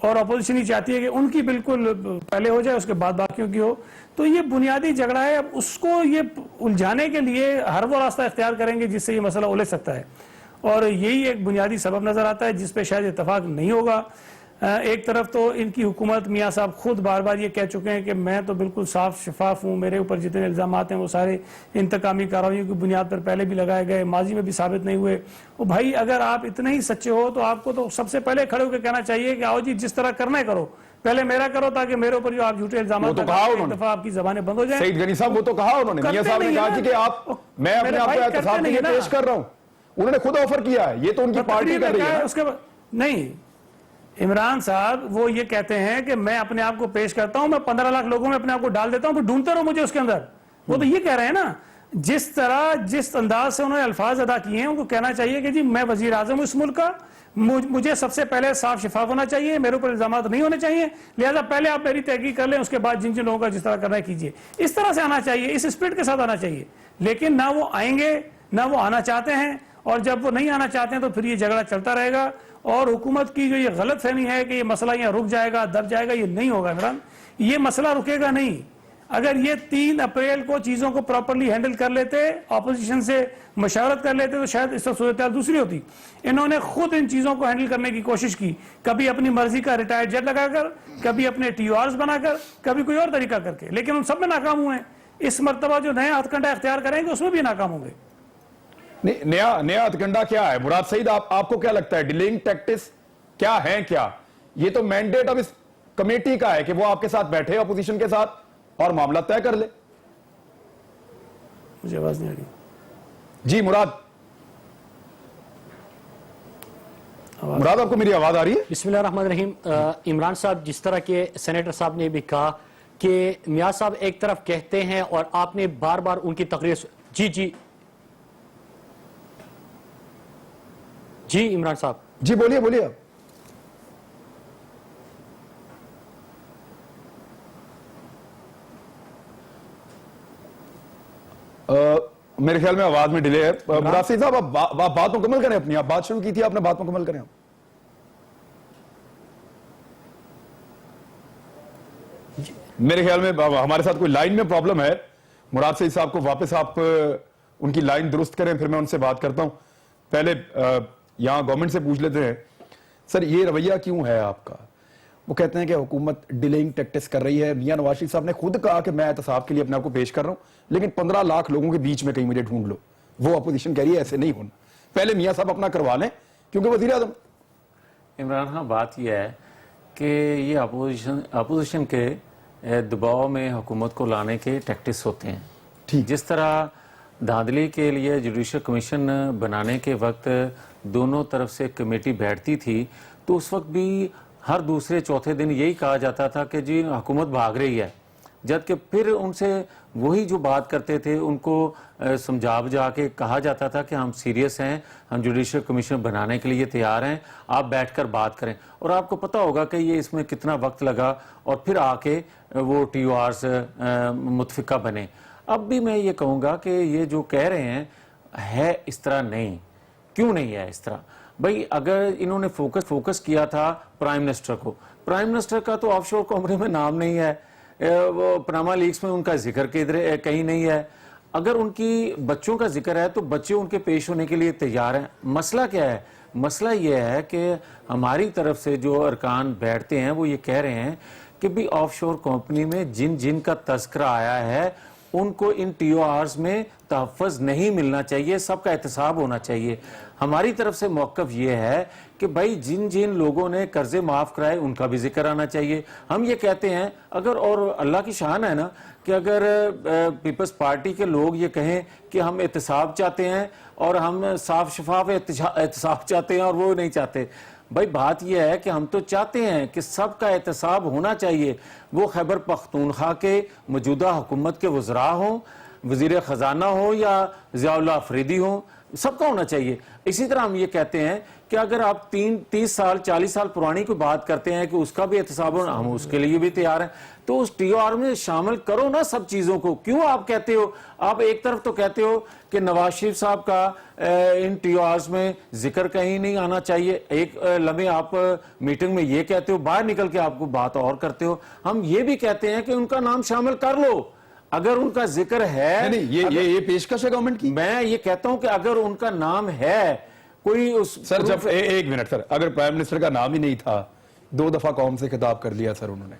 اور اپوزیشن ہی چاہتی ہے کہ ان کی بالکل پہلے ہو جائے، اس کے بعد باقیوں کی ہو. تو یہ بنیادی جھگڑا ہے. اب اس کو یہ الجھانے کے لیے ہر وہ راستہ اختیار کریں گے جس سے یہ مسئلہ الجھ سکتا ہے، اور یہی ایک بنیادی سبب نظر آتا ہے جس پہ شاید اتفاق نہیں ہوگا. ایک طرف تو ان کی حکومت، میاں صاحب خود بار بار یہ کہہ چکے ہیں کہ میں تو بالکل صاف شفاف ہوں، میرے اوپر جتنے الزامات ہیں وہ سارے انتقامی کارروائیوں کی بنیاد پر پہلے بھی لگائے گئے، ماضی میں بھی ثابت نہیں ہوئے. وہ بھائی اگر آپ اتنے ہی سچے ہو تو آپ کو تو سب سے پہلے کھڑے ہو کے کہنا چاہیے کہ آؤ جی جس طرح کرنا ہے کرو، پہلے میرا کرو تاکہ میرے اوپر جو آپ جھوٹے الزامات ایک دفعہ آپ کی زبانیں بند ہو جائیں. سعید غنی صاحب وہ تو کہا انہوں نے، میاں صاحب نے کہا کہ آپ میں اپنے آپ کو احتساب کے لیے پیش کر رہا ہوں، انہوں نے خود آفر کیا ہے، یہ تو ان کی پارٹی کر رہی ہے. اس کے نہیں، عمران صاحب وہ یہ کہتے ہیں کہ میں اپنے آپ کو پیش کرتا ہوں، میں 15 لاکھ لوگوں میں اپنے آپ کو ڈال دیتا ہوں تو ڈھونڈتے رہو مجھے اس کے اندر. وہ تو یہ کہہ رہے ہیں نا، جس طرح جس انداز سے انہوں نے الفاظ ادا کیے ہیں ان کو کہنا چاہیے کہ جی میں وزیر اعظم ہوں اس ملک کا، مجھے سب سے پہلے صاف شفاف ہونا چاہیے، میرے اوپر الزامات نہیں ہونے چاہیے، لہذا پہلے آپ میری تحقیق کر لیں، اس کے بعد جن لوگوں کا جس طرح کرنا ہے کیجیے. اس طرح سے آنا چاہیے، اس اسپرٹ کے ساتھ آنا چاہیے. لیکن نہ وہ آئیں گے نہ وہ آنا چاہتے ہیں، اور جب وہ نہیں آنا چاہتے ہیں تو پھر یہ جھگڑا چلتا رہے گا. اور حکومت کی جو یہ غلط فہمی ہے کہ یہ مسئلہ یہاں رک جائے گا، دب جائے گا، یہ نہیں ہوگا عمران. یہ مسئلہ رکے گا نہیں. اگر یہ 3 اپریل کو چیزوں کو پراپرلی ہینڈل کر لیتے، اپوزیشن سے مشاورت کر لیتے تو شاید اس وقت صورتحال دوسری ہوتی. انہوں نے خود ان چیزوں کو ہینڈل کرنے کی کوشش کی، کبھی اپنی مرضی کا ریٹائرڈ جج لگا کر، کبھی اپنے TORs بنا کر، کبھی کوئی اور طریقہ کر کے، لیکن ان سب میں ناکام ہوئے ہیں. اس مرتبہ جو نیا ہتھ کنڈا اختیار کریں گے اس میں بھی ناکام ہوں گے. نیا ہتھ کنڈا کیا ہے مراد سعید؟ آپ کو کیا لگتا ہے ڈیلنگ ٹیکٹس کیا ہے؟ کیا یہ تو مینڈیٹ اب اس کمیٹی کا ہے کہ وہ آپ کے ساتھ بیٹھے اپوزیشن کے ساتھ اور معاملہ طے کر لے؟ مجھے آواز نہیں آ رہی. جی مراد آپ کو میری آواز آ رہی ہے؟ بسم اللہ الرحمن الرحیم. عمران صاحب، جس طرح کے سینیٹر صاحب نے بھی کہا کہ میاں صاحب ایک طرف کہتے ہیں اور آپ نے بار بار ان کی تقریر جی عمران صاحب جی بولیے آپ. میرے خیال میں آواز میں ڈیلے ہے. مراد سعید صاحب آپ بات مکمل کریں اپنی، آپ بات شروع کی تھی، آپ نے بات مکمل کریں. میرے خیال میں ہمارے ساتھ کوئی لائن میں پرابلم ہے. مراد سعید صاحب کو واپس آپ ان کی لائن درست کریں، پھر میں ان سے بات کرتا ہوں. پہلے یہاں گورنمنٹ سے پوچھ لیتے ہیں سر یہ رویہ کیوں ہے آپ کا؟ وہ کہتے ہیں کہ حکومت ڈیلنگ ٹیکٹس کر رہی ہے. میاں نواز شریف صاحب نے خود کہا کہ میں احتساب کے لیے اپنے آپ کو پیش کر رہا ہوں، لیکن 15 لاکھ لوگوں کے بیچ میں کہیں مجھے ڈھونڈ لو. وہ اپوزیشن کہہ رہی ہے ایسے نہیں ہونا، پہلے میاں صاحب اپنا کروا لیں کیونکہ وزیر اعظم. عمران خان، بات یہ ہے کہ یہ اپوزیشن کے دباؤ میں حکومت کو لانے کے ٹیکٹس ہوتے ہیں. جس طرح دھاندلی کے لیے جوڈیشل کمیشن بنانے کے وقت دونوں طرف سے کمیٹی بیٹھتی تھی تو اس وقت بھی ہر دوسرے چوتھے دن یہی کہا جاتا تھا کہ جی حکومت بھاگ رہی ہے، جبکہ پھر ان سے وہی جو بات کرتے تھے ان کو سمجھا بجھا کے کہا جاتا تھا کہ ہم سیریس ہیں، ہم جوڈیشل کمیشن بنانے کے لیے تیار ہیں، آپ بیٹھ کر بات کریں. اور آپ کو پتہ ہوگا کہ یہ اس میں کتنا وقت لگا اور پھر آ کے وہ TORs متفقہ بنے. اب بھی میں یہ کہوں گا کہ یہ جو کہہ رہے ہیں ہے اس طرح نہیں. کیوں نہیں ہے اس طرح؟ بھئی اگر انہوں نے فوکس کیا تھا پرائم منسٹر کو، پرائم منسٹر کا تو آف شور کمرے میں نام نہیں ہے، وہ پناما لیکس میں ان کا ذکر کہیں نہیں ہے. اگر ان کی بچوں کا ذکر ہے تو بچے ان کے پیش ہونے کے لیے تیار ہیں. مسئلہ کیا ہے؟ مسئلہ یہ ہے کہ ہماری طرف سے جو ارکان بیٹھتے ہیں وہ یہ کہہ رہے ہیں کہ بھی آف شور کمپنی میں جن کا تذکرہ آیا ہے ان کو ان TORs میں تحفظ نہیں ملنا چاہیے، سب کا احتساب ہونا چاہیے. ہماری طرف سے موقف یہ ہے کہ بھائی جن لوگوں نے قرضے معاف کرائے ان کا بھی ذکر آنا چاہیے. ہم یہ کہتے ہیں اگر، اور اللہ کی شان ہے نا کہ اگر پیپلز پارٹی کے لوگ یہ کہیں کہ ہم احتساب چاہتے ہیں اور ہم صاف شفاف احتساب چاہتے ہیں اور وہ نہیں چاہتے. بھائی بات یہ ہے کہ ہم تو چاہتے ہیں کہ سب کا احتساب ہونا چاہیے، وہ خیبر پختونخوا کے موجودہ حکومت کے وزراء ہوں، وزیر خزانہ ہو یا ضیاء اللہ افریدی ہوں، سب کا ہونا چاہیے. اسی طرح ہم یہ کہتے ہیں کہ اگر آپ 30 سال 40 سال پرانی کوئی بات کرتے ہیں کہ اس کا بھی احتساب ہونا، ہم اس کے لیے بھی تیار ہیں، تو اس ٹی او آر میں شامل کرو نا سب چیزوں کو. کیوں آپ کہتے ہو، آپ ایک طرف تو کہتے ہو کہ نواز شریف صاحب کا ان ٹی او آرز میں ذکر کہیں نہیں آنا چاہیے، ایک لمحے آپ میٹنگ میں یہ کہتے ہو، باہر نکل کے آپ کو بات اور کرتے ہو. ہم یہ بھی کہتے ہیں کہ ان کا نام شامل کر لو اگر ان کا ذکر ہے. نہیں یہ پیشکش ہے گورنمنٹ کی. میں یہ کہتا ہوں کہ اگر ان کا نام ہے کوئی اس سر جب ایک منٹ سر، اگر پرائم منسٹر کا نام ہی نہیں تھا، 2 دفعہ قوم سے خطاب کر لیا سر انہوں نے،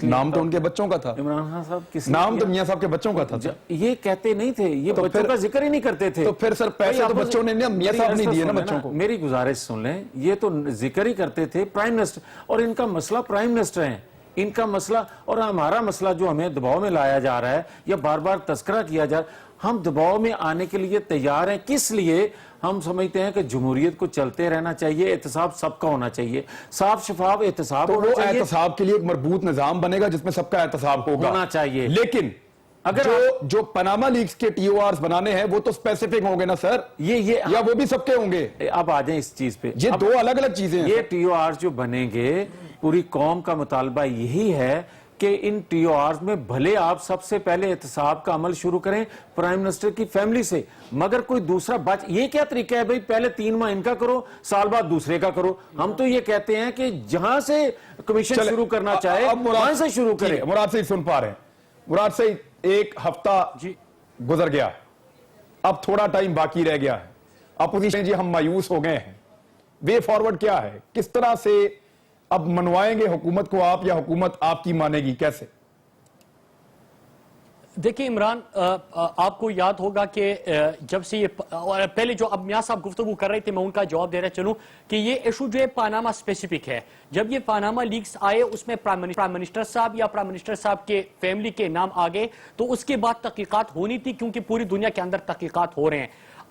نام تو ان کے بچوں کا تھا. عمران خان صاحب کس نام تو میاں صاحب کے بچوں کا تھا. یہ کہتے نہیں تھے، یہ بچوں کا ذکر ہی نہیں کرتے تھے. تو پھر سر پیسے تو بچوں نے میاں صاحب نہیں دیے نا بچوں کو. میری گزارش سن لیں، یہ تو ذکر ہی کرتے تھے پرائم منسٹر، اور ان کا مسئلہ پرائم منسٹر ہیں، ان کا مسئلہ. اور ہمارا مسئلہ جو ہمیں دباؤ میں لایا جا رہا ہے یا بار بار تذکرہ کیا جا رہا ہے، ہم دباؤ میں آنے کے لیے تیار ہیں. کس لیے؟ ہم سمجھتے ہیں کہ جمہوریت کو چلتے رہنا چاہیے، احتساب سب کا ہونا چاہیے، صاف شفاف احتساب تو ہونا وہ چاہیے، احتساب کے لیے ایک مربوط نظام بنے گا جس میں سب کا احتساب ہونا چاہیے. لیکن اگر جو پاناما لیکس کے ٹی او آرز بنانے ہیں وہ تو اسپیسیفک ہوں گے نا سر، یا وہ بھی سب کے ہوں گے؟ اب آ جائیں اس چیز پہ. یہ 2 الگ الگ چیزیں ہیں. یہ ٹی او آر جو بنیں گے، پوری قوم کا مطالبہ یہی ہے کہ ان ٹی او آرز میں بھلے آپ سب سے پہلے احتساب کا عمل شروع کریں پرائم منسٹر کی فیملی سے، مگر کوئی دوسرا یہ کیا طریقہ ہے بھئی پہلے 3 ماہ ان کا کرو، سال بعد دوسرے کا کرو. ہم تو یہ کہتے ہیں کہ جہاں سے کمیشن شروع کرنا چاہے وہاں سے شروع کریں. مراد سے سن پا رہے ہیں، مراد سے 1 ہفتہ گزر گیا، اب تھوڑا ٹائم باقی رہ گیا ہے. اپوزیشن جی ہم مایوس ہو گئے ہیں، وے فارورڈ کیا ہے؟ کس طرح سے اب منوائیں گے حکومت کو آپ، یا حکومت آپ کی مانے گی؟ کیسے؟ دیکھیں عمران، آپ کو یاد ہوگا کہ جب سے یہ پہلے جو اب میاں صاحب گفتگو کر رہے تھے میں ان کا جواب دے رہا چلوں کہ یہ ایشو جو ہے پاناما اسپیسیفک ہے. جب یہ پاناما لیکس آئے اس میں پرائم منسٹر صاحب یا پرائم منسٹر صاحب کے فیملی کے نام آگئے، تو اس کے بعد تحقیقات ہونی تھی کیونکہ پوری دنیا کے اندر تحقیقات ہو رہے ہیں.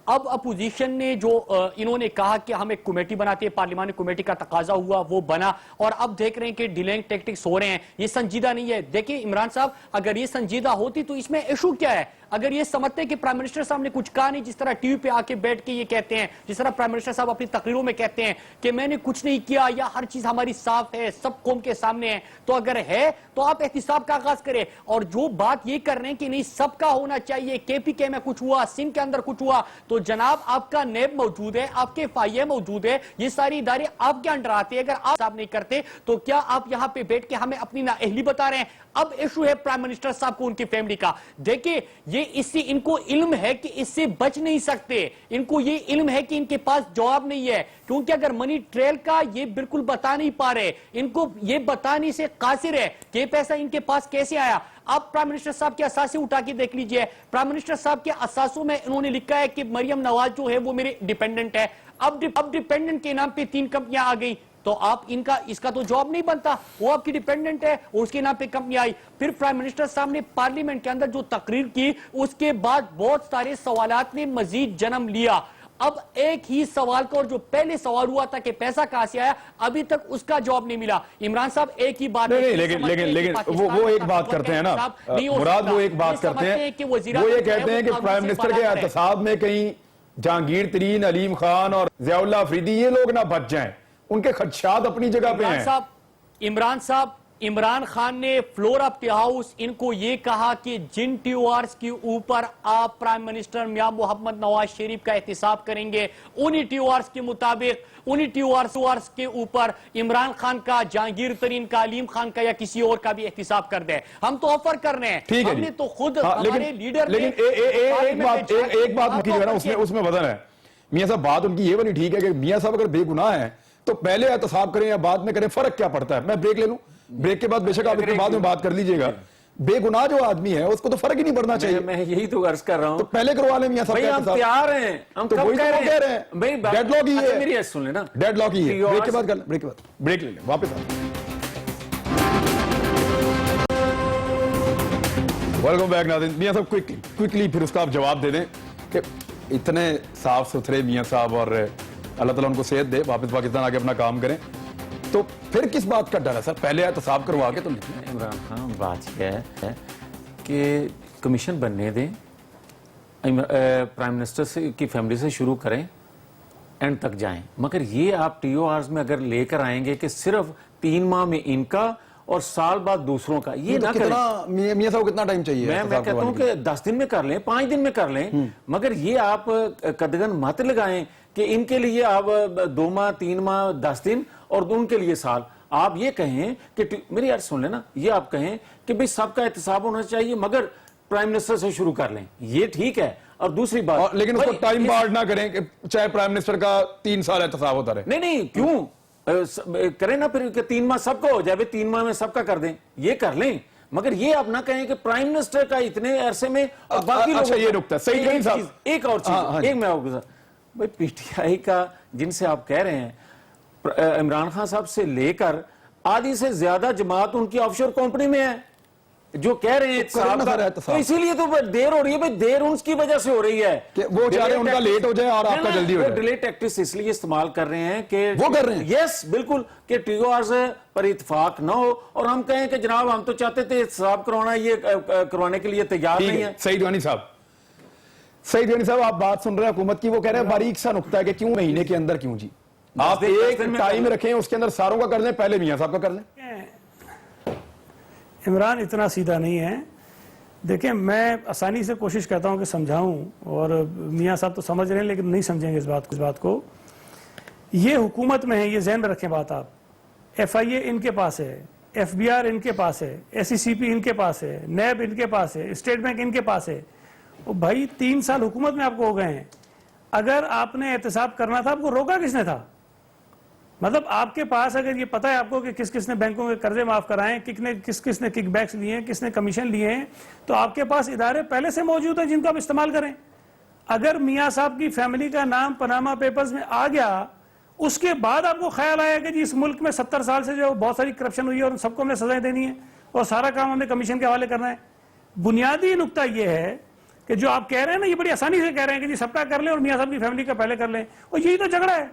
اب اپوزیشن نے جو انہوں نے کہا کہ ہم ایک کمیٹی بناتے ہیں، پارلیمانی کمیٹی کا تقاضا ہوا، وہ بنا، اور اب دیکھ رہے ہیں کہ ڈیلنگ ٹیکٹکس ہو رہے ہیں. یہ سنجیدہ نہیں ہے. دیکھیں عمران صاحب، اگر یہ سنجیدہ ہوتی تو اس میں ایشو کیا ہے؟ اگر یہ سمجھتے ہیں کہ پرائم منسٹر صاحب نے کچھ کہا نہیں، جس طرح ٹی وی پہ آ کے بیٹھ کے یہ کہتے ہیں، جس طرح پرائم منسٹر صاحب اپنی تقریروں میں کہتے ہیں کہ میں نے کچھ نہیں کیا یا ہر چیز ہماری صاف ہے، سب قوم کے سامنے ہے، تو اگر ہے تو آپ احتساب کا آغاز کریں. اور جو بات یہ کر رہے ہیں کہ نہیں سب کا ہونا چاہیے، کے پی کے میں کچھ ہوا، سندھ کے اندر کچھ ہوا، تو جناب آپ کا نیب موجود ہے، آپ کے FIA موجود ہے، یہ ساری ادارے آپ کے انڈر آتے ہیں. اگر آپ صاحب نہیں کرتے تو کیا آپ یہاں پہ بیٹھ کے ہمیں اپنی نااہلی بتا رہے ہیں؟ اب ایشو ہے پرائم منسٹر صاحب کو، ان کی فیملی کا. دیکھیں یہ اس سے ان کو علم ہے کہ اس سے بچ نہیں سکتے، ان کو یہ علم ہے کہ ان کے پاس جواب نہیں ہے، کیونکہ اگر منی ٹریل کا یہ بالکل بتا نہیں پا رہے، ان کو یہ بتانے سے قاصر ہے کہ یہ پیسہ ان کے پاس کیسے آیا. آپ پرائم منسٹر صاحب کے اثاثے اٹھا کے دیکھ لیجئے. پرائم منسٹر صاحب کے اثاثوں میں انہوں نے لکھا ہے کہ مریم نواز جو ہے وہ میرے ڈیپینڈنٹ ہے. اب ڈیپینڈنٹ کے نام پہ 3 کمپنیاں آ گئی، تو آپ اس کا تو جواب نہیں بنتا. وہ آپ کی ڈیپینڈنٹ ہے اور اس کے نام پہ کمپنی آئی. پھر پرائم منسٹر صاحب نے پارلیمنٹ کے اندر جو تقریر کی، اس کے بعد بہت سارے سوالات نے مزید جنم لیا. اب ایک ہی سوال کا، اور جو پہلے سوال ہوا تھا کہ پیسہ کہاں سے آیا، ابھی تک اس کا جواب نہیں ملا. عمران صاحب ایک ہی بات لیکن وہ ایک بات کرتے ہیں نا مراد، وہ ایک بات کرتے ہیں، وہ یہ کہتے ہیں کہ پرائم منسٹر کے احتساب میں کہیں جہانگیر ترین، علیم خان اور ضیاء اللہ افریدی یہ لوگ نہ بچ جائیں. ان کے خدشات اپنی جگہ پہ ہیں. عمران صاحب، عمران خان نے فلور آف دی ہاؤس ان کو یہ کہا کہ جن ٹی او آرز کے اوپر آپ پرائم منسٹر میاں محمد نواز شریف کا احتساب کریں گے، انہی ٹی او آرز کے مطابق، انہی ٹی او آرز کے اوپر عمران خان کا، جہانگیر ترین کا، علیم خان کا یا کسی اور کا بھی احتساب کر دیں. ہم تو آفر کر رہے ہیں، ہم نے تو خود ہمارے لیڈر. لیکن ایک بات مکی جو ہے نا اس میں وزن ہے. میاں صاحب بات ان کی یہ بنی ٹھیک ہے کہ میاں صاحب اگر بے گناہ ہیں تو پہلے احتساب کریں یا بعد میں کریں، فرق کیا پڑتا ہے؟ میں بریک لے لوں، بریک کے بعد بے شک آپ بعد میں بات کر لیجئے گا. بے گناہ جو آدمی ہے اس کو تو فرق ہی نہیں پڑنا چاہیے. میں یہی تو عرض کر رہا ہوں، تو پہلے کروا لیں میاں صاحب کا احتساب. ہم تیار ہیں، ہم کب کہہ رہے ہیں ڈیڈ لاک ہی ہے. میری سن لینا، ڈیڈ لاک ہی ہے. بریک کے بعد کر لیں، بریک کے بعد بریک لے لیں، واپس آ. ویلکم بیک ناظرین. میاں صاحب کوئکلی پھر اس کا آپ جواب دے دیں کہ اتنے صاف ستھرے میاں صاحب، اور اللہ تعالیٰ ان کو صحت دے، واپس پاکستان آگے اپنا کام کریں، تو پھر کس بات کا ڈر ہے سر؟ پہلے احتساب کروا کے تو نہیں. عمران خان بات یہ ہے کہ کمیشن بننے دیں، پرائم منسٹر کی فیملی سے شروع کریں، اینڈ تک جائیں. مگر یہ آپ ٹی او آرز میں اگر لے کر آئیں گے کہ صرف 3 ماہ میں ان کا اور سال بعد دوسروں کا, یہ نہ کریں. میاں صاحب کتنا ٹائم چاہیے؟ میں کہتا ہوں کہ 10 دن میں کر لیں, 5 دن میں کر لیں, مگر یہ آپ قدغن مت لگائیں کہ ان کے لیے آپ 2 ماہ 3 ماہ 10 دن اور ان کے لیے سال. آپ یہ کہیں کہ میری یار سن لیں نا, یہ آپ کہیں کہ بھئی سب کا احتساب ہونا چاہیے مگر پرائم منسٹر سے شروع کر لیں, یہ ٹھیک ہے. اور دوسری بات, لیکن اس کو ٹائم بارڈ نہ کریں کہ چاہے پرائم منسٹر کا 3 سال احتساب ہوتا رہے. نہیں کیوں کریں نا پھر کہ 3 ماہ سب کا ہو جائے, 3 ماہ میں سب کا کر دیں, یہ کر لیں. مگر یہ آپ نہ کہیں کہ پرائم منسٹر کا اتنے عرصے میں اور باقی لوگ. اچھا یہ نکتہ صحیح کہیں صاحب. ایک اور چیز, ایک میں آپ کے ساتھ, بھائی پی ٹی آئی کا جن سے آپ کہہ رہے ہیں عمران خان صاحب سے لے کر آدھی سے زیادہ جماعت ان کی آف شور کمپنی میں ہے, جو کہہ رہے ہیں تو اسی لیے تو دیر ہو رہی ہے. بھائی دیر ان کی وجہ سے ہو رہی ہے کہ وہ چاہ رہے ہیں ان کا لیٹ ہو جائے اور آپ کا جلدی ہو جائے. ڈیلے ٹیکٹکس اس لیے استعمال کر رہے ہیں کہ وہ کر رہے ہیں. یس بالکل, کہ ٹی او آرز پر اتفاق نہ ہو اور ہم کہیں کہ جناب ہم تو چاہتے تھے احتساب کروانا, یہ کروانے کے لیے تیار نہیں ہے. سعید وانی صاحب, سعید وانی صاحب آپ بات سن رہے ہیں حکومت کی, وہ کہہ رہے ہیں باریک سا نکتہ ہے کہ کیوں مہینے کے اندر کیوں جی, آپ ایک ٹائم رکھیں اس کے اندر ساروں کا کر لیں, پہلے میاں صاحب کا کر لیں. عمران اتنا سیدھا نہیں ہے. دیکھیں میں آسانی سے کوشش کرتا ہوں کہ سمجھاؤں, اور میاں صاحب تو سمجھ رہے ہیں لیکن نہیں سمجھیں گے اس بات کو. یہ حکومت میں ہے, یہ ذہن میں رکھیں بات آپ. ایف آئی اے ان کے پاس ہے, ایف بی آر ان کے پاس ہے, ایس ای سی پی ان کے پاس ہے, نیب ان کے پاس ہے, اسٹیٹ بینک ان کے پاس ہے. بھائی 3 سال حکومت میں آپ کو ہو گئے ہیں, اگر آپ نے احتساب کرنا تھا آپ کو روکا کس نے تھا؟ مطلب آپ کے پاس اگر یہ پتا ہے آپ کو کہ کس کس نے بینکوں کے قرضے معاف کرائے, کس کس نے کک بیکس لیے ہیں, کس نے کمیشن لیے ہیں, تو آپ کے پاس ادارے پہلے سے موجود ہیں جن کو آپ استعمال کریں. اگر میاں صاحب کی فیملی کا نام پاناما پیپرز میں آ گیا, اس کے بعد آپ کو خیال آیا کہ جی اس ملک میں 70 سال سے جو بہت ساری کرپشن ہوئی ہے اور سب کو ہمیں سزائیں دینی ہے اور سارا کام ہمیں کمیشن کے حوالے کرنا ہے. بنیادی نقطہ یہ ہے کہ جو آپ کہہ رہے ہیں نا, یہ بڑی آسانی سے کہہ رہے ہیں کہ جی سب کا کر لیں اور میاں صاحب کی فیملی کا پہلے کر لیں, اور یہی تو جھگڑا ہے.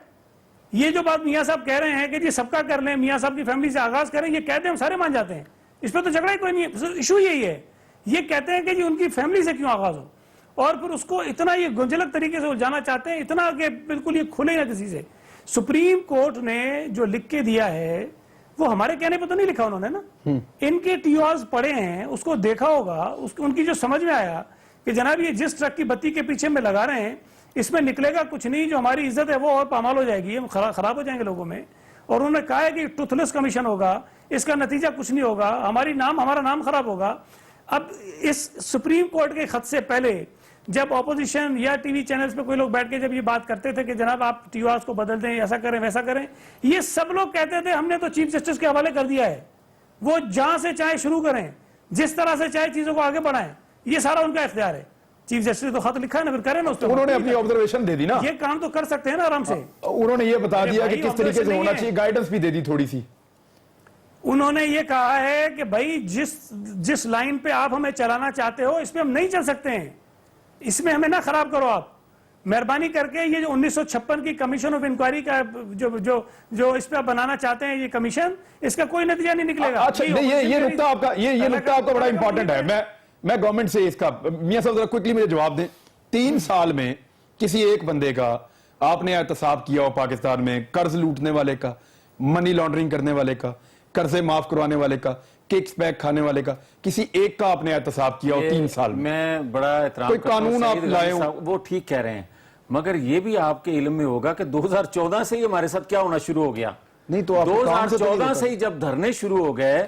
یہ جو بات میاں صاحب کہہ رہے ہیں کہ جی سب کا کر لیں, میاں صاحب کی فیملی سے آغاز کریں, یہ کہتے ہیں ہم سارے مان جاتے ہیں, اس پہ تو جھگڑا ہی کوئی نہیں ہے. ایشو یہی ہے, یہ کہتے ہیں کہ جی ان کی فیملی سے کیوں آغاز ہو, اور پھر اس کو اتنا یہ گنجلک طریقے سے جانا چاہتے ہیں, اتنا کہ بالکل یہ کھلے نہ کسی سے. سپریم کورٹ نے جو لکھ کے دیا ہے وہ ہمارے کہنے پہ تو نہیں لکھا انہوں نے نا, ان کے ٹی او آرز پڑھے ہیں, اس کو دیکھا ہوگا, ان کی جو سمجھ میں آیا کہ جناب یہ جس ٹرک کی بتی کے پیچھے میں لگا رہے ہیں اس میں نکلے گا کچھ نہیں, جو ہماری عزت ہے وہ اور پامال ہو جائے گی, ہم خراب ہو جائیں گے لوگوں میں. اور انہوں نے کہا ہے کہ ٹوتھ لیس کمیشن ہوگا, اس کا نتیجہ کچھ نہیں ہوگا, ہمارا نام خراب ہوگا. اب اس سپریم کورٹ کے خط سے پہلے جب اپوزیشن یا ٹی وی چینلز پہ کوئی لوگ بیٹھ کے جب یہ بات کرتے تھے کہ جناب آپ ٹی او آرز کو بدل دیں, ایسا کریں ویسا کریں, یہ سب لوگ کہتے تھے ہم نے تو چیف جسٹس کے حوالے کر دیا ہے, وہ جہاں سے چاہے شروع کریں, جس طرح سے چاہے چیزوں کو آگے بڑھائیں, یہ سارا ان کا اختیار ہے. چیف جسٹس نے تو خط لکھا ہے نا, پھر کریں نا اس پہ. انہوں نے اپنی آبزرویشن دے دی نا, یہ کام تو کر سکتے ہیں نا آرام سے. انہوں نے یہ بتا دیا کہ کس طریقے سے ہونا چاہیے, گائیڈنس بھی دے دی تھوڑی سی. انہوں نے یہ کہا ہے کہ بھائی جس لائن پہ آپ ہمیں چلانا چاہتے ہو اس پہ ہم نہیں چل سکتے ہیں, اس میں ہمیں نہ خراب کرو آپ, مہربانی کر کے. یہ جو 1956 کی کمیشن آف انکوائری کا جو اس پہ بنانا چاہتے ہیں یہ کمیشن, اس کا کوئی نتیجہ نہیں نکلے گا. اچھا یہ نکتہ آپ کا, یہ نکتہ آپ کا بڑا امپورٹنٹ ہے. میں گورنمنٹ سے اس کا, میاں صاحب ذرا کوئکلی مجھے جواب دیں. 3 سال میں کسی ایک بندے کا آپ نے احتساب کیا ہو پاکستان میں, قرض لوٹنے والے کا, منی لانڈرنگ کرنے والے کا, قرضے معاف کروانے والے کا, ککس بیک کھانے والے کا, کسی ایک کا آپ نے احتساب کیا ہو 3 سال میں؟ میں بڑا احترام کوئی قانون آپ لائے ہو, وہ ٹھیک کہہ رہے ہیں, مگر یہ بھی آپ کے علم میں ہوگا کہ 2014 سے ہی ہمارے ساتھ کیا ہونا شروع ہو گیا. نہیں تو 2014 سے ہی جب دھرنے شروع ہو گئے,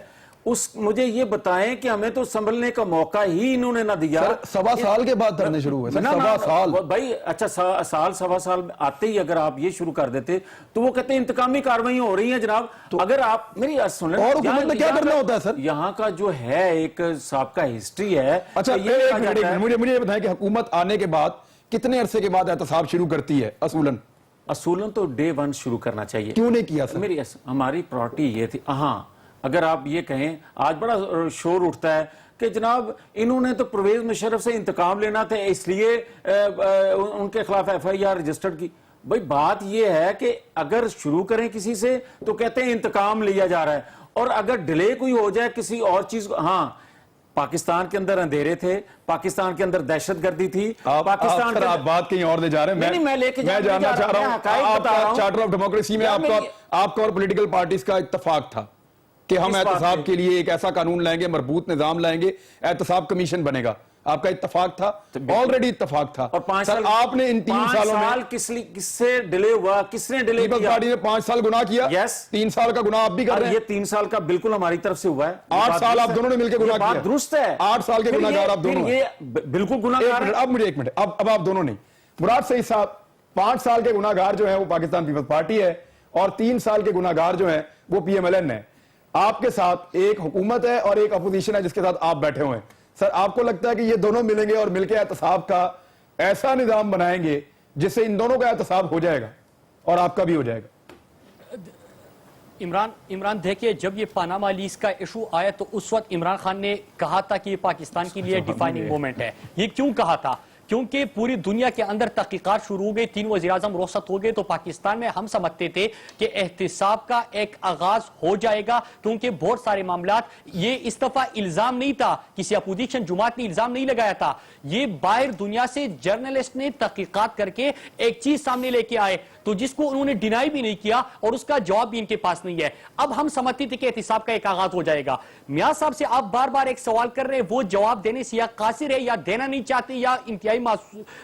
مجھے یہ بتائیں کہ ہمیں تو سنبھلنے کا موقع ہی انہوں نے نہ دیا. 1.25 سال کے بعد دھرنے شروع ہوئے, 1.25 سال بھائی. اچھا 1.25 سال آتے ہی اگر آپ یہ شروع کر دیتے تو وہ کہتے ہیں انتقامی کارروائیاں ہو رہی ہیں جناب. اگر آپ میری سن لیں, اور حکومت میں کیا کرنا ہوتا ہے سر؟ یہاں کا جو ہے ایک سابقہ ہسٹری ہے. اچھا مجھے یہ بتائیں کہ حکومت آنے کے بعد کتنے عرصے کے بعد احتساب شروع کرتی ہے اصولاً؟ تو ڈے 1 شروع کرنا چاہیے. کیوں نہیں کیا سر؟ میری ہماری پرائورٹی یہ تھی. ہاں اگر آپ یہ کہیں, آج بڑا شور اٹھتا ہے کہ جناب انہوں نے تو پرویز مشرف سے انتقام لینا تھا اس لیے ان کے خلاف ایف آئی آر رجسٹرڈ کی. بھئی بات یہ ہے کہ اگر شروع کریں کسی سے تو کہتے ہیں انتقام لیا جا رہا ہے, اور اگر ڈیلے کوئی ہو جائے کسی اور چیز کو, ہاں پاکستان کے اندر اندھیرے تھے، پاکستان کے اندر دہشت گردی تھی، پاکستان کے آپ بات کہیں اور لے جا رہے ہیں. میں لے کے میں جاننا چاہ رہا ہوں آپ کا چارٹر آف ڈیموکریسی میں آپ کا اور پولیٹیکل پارٹیز کا اتفاق تھا کہ ہم احتساب کے لیے ایک ایسا قانون لائیں گے، مربوط نظام لائیں گے، احتساب کمیشن بنے گا. آپ کا اتفاق تھا، آلریڈی اتفاق تھا. اور 5 سال آپ نے ان 3 سالوں میں کس سے ڈیلے ہوا؟ کس نے ڈیلے پیپلز کیا؟ پارٹی نے 5 سال گناہ کیا. 3 سال کا گناہ آپ بھی کر رہے ہیں. یہ 3 سال کا بالکل ہماری طرف سے ہوا ہے. 8 سال آپ دونوں نے مل کے گناہ کیا. بات درست ہے. 8 سال کے گناہ گار آپ دونوں ہیں. یہ بالکل گناہ گار ہے. اب مجھے ایک منٹ، اب آپ دونوں نہیں. مراد صحیح صاحب 5 سال کے گناہ گار جو ہیں وہ پاکستان پیپلز پارٹی ہے اور 3 سال کے گناہ گار جو ہیں وہ پی ایم ایل این ہے. آپ کے ساتھ ایک حکومت ہے اور ایک اپوزیشن ہے جس کے ساتھ آپ بیٹھے ہوئے ہیں. سر آپ کو لگتا ہے کہ یہ دونوں ملیں گے اور مل کے احتساب کا ایسا نظام بنائیں گے جس سے ان دونوں کا احتساب ہو جائے گا اور آپ کا بھی ہو جائے گا؟ عمران دیکھیے، جب یہ پاناما لیکس کا ایشو آیا تو اس وقت عمران خان نے کہا تھا کہ یہ پاکستان کے لیے ڈیفائننگ مومنٹ ہے. یہ کیوں کہا تھا؟ کیونکہ پوری دنیا کے اندر تحقیقات شروع ہو گئی، 3 وزیر اعظم رخصت ہو گئے، تو پاکستان میں ہم سمجھتے تھے کہ احتساب کا ایک آغاز ہو جائے گا، کیونکہ بہت سارے معاملات، یہ اس دفعہ الزام نہیں تھا، کسی اپوزیشن جماعت نے الزام نہیں لگایا تھا، یہ باہر دنیا سے جرنلسٹ نے تحقیقات کر کے ایک چیز سامنے لے کے آئے، تو جس کو انہوں نے ڈینائی بھی نہیں کیا اور اس کا جواب بھی ان کے پاس نہیں ہے. اب ہم سمجھتے تھے کہ احتساب کا ایک آغاز ہو جائے گا. میاں صاحب سے آپ بار بار ایک سوال کر رہے ہیں، وہ جواب دینے سے یا قاصر ہے یا دینا نہیں چاہتے یا انتہائی